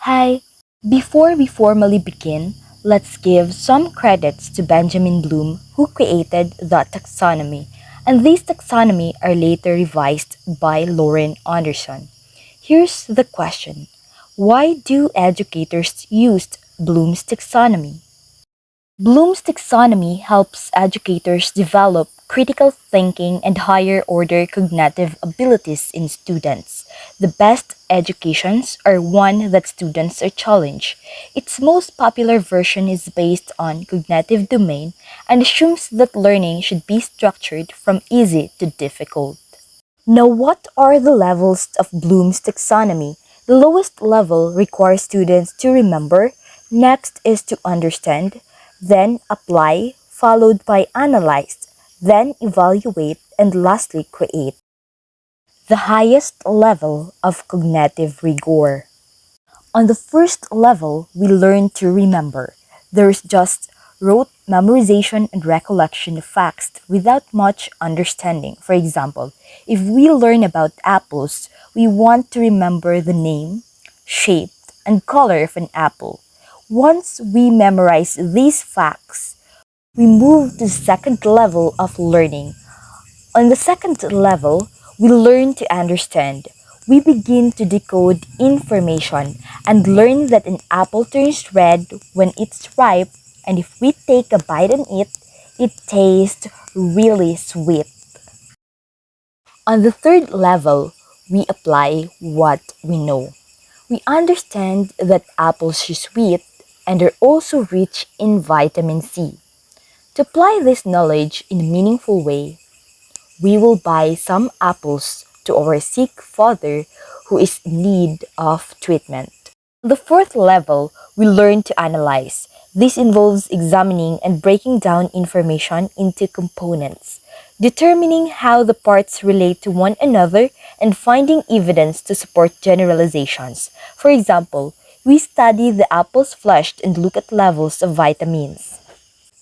Hi, before we formally begin, let's give some credits to Benjamin Bloom who created the taxonomy, and these taxonomy are later revised by Lauren Anderson. Here's the question. Why do educators use Bloom's taxonomy? Bloom's taxonomy helps educators develop critical thinking and higher order cognitive abilities in students. The best educations are one that students are challenged. Its most popular version is based on cognitive domain and assumes that learning should be structured from easy to difficult. Now, what are the levels of Bloom's taxonomy? The lowest level requires students to remember, next is to understand, then apply, followed by analyze, then evaluate, and lastly create. The highest level of cognitive rigor. On the first level, we learn to remember. There's just rote memorization and recollection of facts without much understanding. For example, if we learn about apples, we want to remember the name, shape, and color of an apple. Once we memorize these facts, we move to the second level of learning. On the second level, we learn to understand. We begin to decode information and learn that an apple turns red when it's ripe, and if we take a bite on it, it tastes really sweet. On the third level, we apply what we know. We understand that apples are sweet and are also rich in vitamin C. To apply this knowledge in a meaningful way, we will buy some apples to our sick father who is in need of treatment. On the fourth level, we learn to analyze. This involves examining and breaking down information into components, determining how the parts relate to one another, and finding evidence to support generalizations. For example, we study the apples flushed and look at levels of vitamins.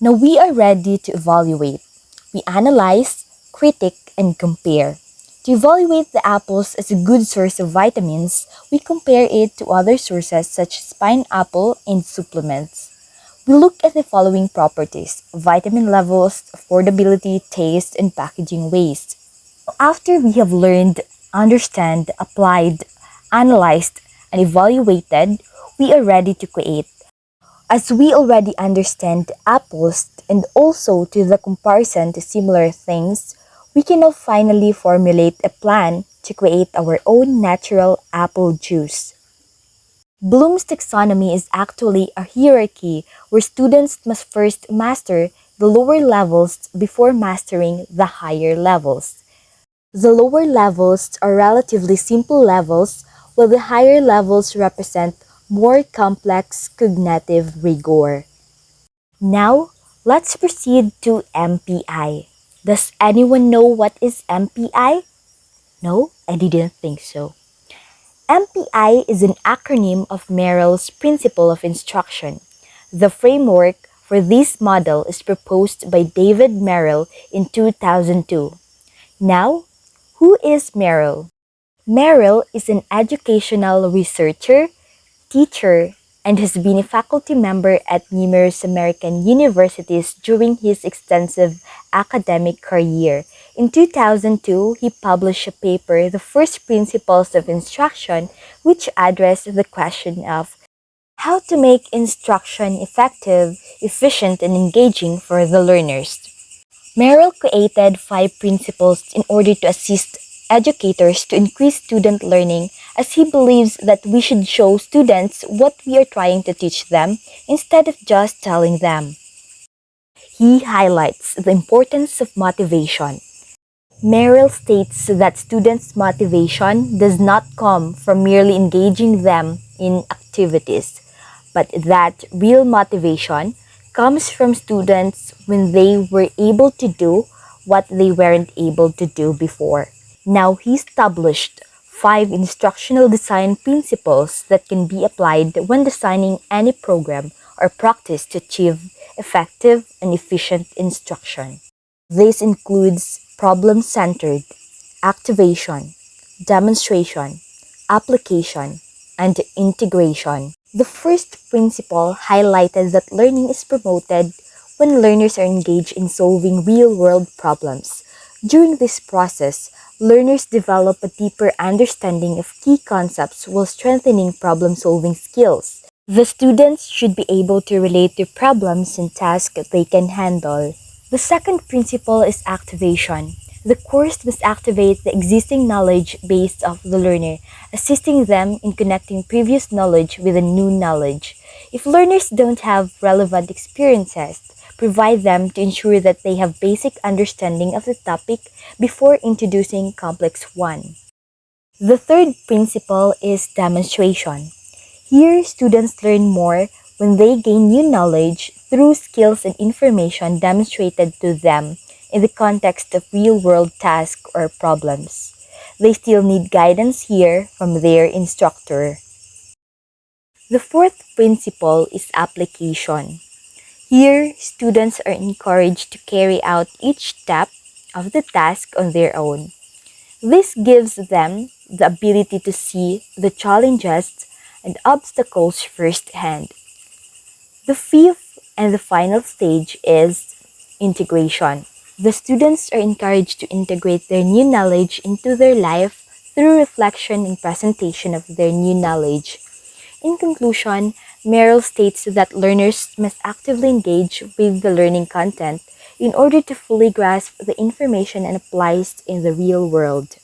Now we are ready to evaluate. We analyze, critique, and compare. To evaluate the apples as a good source of vitamins, we compare it to other sources such as pineapple and supplements. We look at the following properties: vitamin levels, affordability, taste, and packaging waste. After we have learned, understand, applied, analyzed, and evaluated, we are ready to create. As we already understand apples and also to the comparison to similar things, we can now finally formulate a plan to create our own natural apple juice. Bloom's taxonomy is actually a hierarchy where students must first master the lower levels before mastering the higher levels. The lower levels are relatively simple levels, while the higher levels represent more complex cognitive rigor. Now, let's proceed to MPI. Does anyone know what is MPI? No, I didn't think so. MPI is an acronym of Merrill's Principle of Instruction. The framework for this model is proposed by David Merrill in 2002. Now, who is Merrill? Merrill is an educational researcher, teacher, and has been a faculty member at numerous American universities during his extensive academic career. In 2002, he published a paper, The First Principles of Instruction, which addressed the question of how to make instruction effective, efficient, and engaging for the learners. Merrill created 5 principles in order to assist educators to increase student learning, as he believes that we should show students what we are trying to teach them instead of just telling them. He highlights the importance of motivation. Merrill states that students' motivation does not come from merely engaging them in activities, but that real motivation comes from students when they were able to do what they weren't able to do before. Now he established 5 instructional design principles that can be applied when designing any program or practice to achieve effective and efficient instruction. This includes problem-centered, activation, demonstration, application, and integration. The first principle highlighted that learning is promoted when learners are engaged in solving real-world problems. During this process, learners develop a deeper understanding of key concepts while strengthening problem-solving skills. The students should be able to relate to problems and tasks they can handle. The second principle is activation. The course must activate the existing knowledge base of the learner, assisting them in connecting previous knowledge with the new knowledge. If learners don't have relevant experiences, provide them to ensure that they have basic understanding of the topic before introducing complex one. The third principle is demonstration. Here, students learn more when they gain new knowledge through skills and information demonstrated to them in the context of real-world tasks or problems. They still need guidance here from their instructor. The fourth principle is application. Here, students are encouraged to carry out each step of the task on their own. This gives them the ability to see the challenges and obstacles firsthand. The fifth and the final stage is integration. The students are encouraged to integrate their new knowledge into their life through reflection and presentation of their new knowledge. In conclusion, Merrill states that learners must actively engage with the learning content in order to fully grasp the information and apply it in the real world.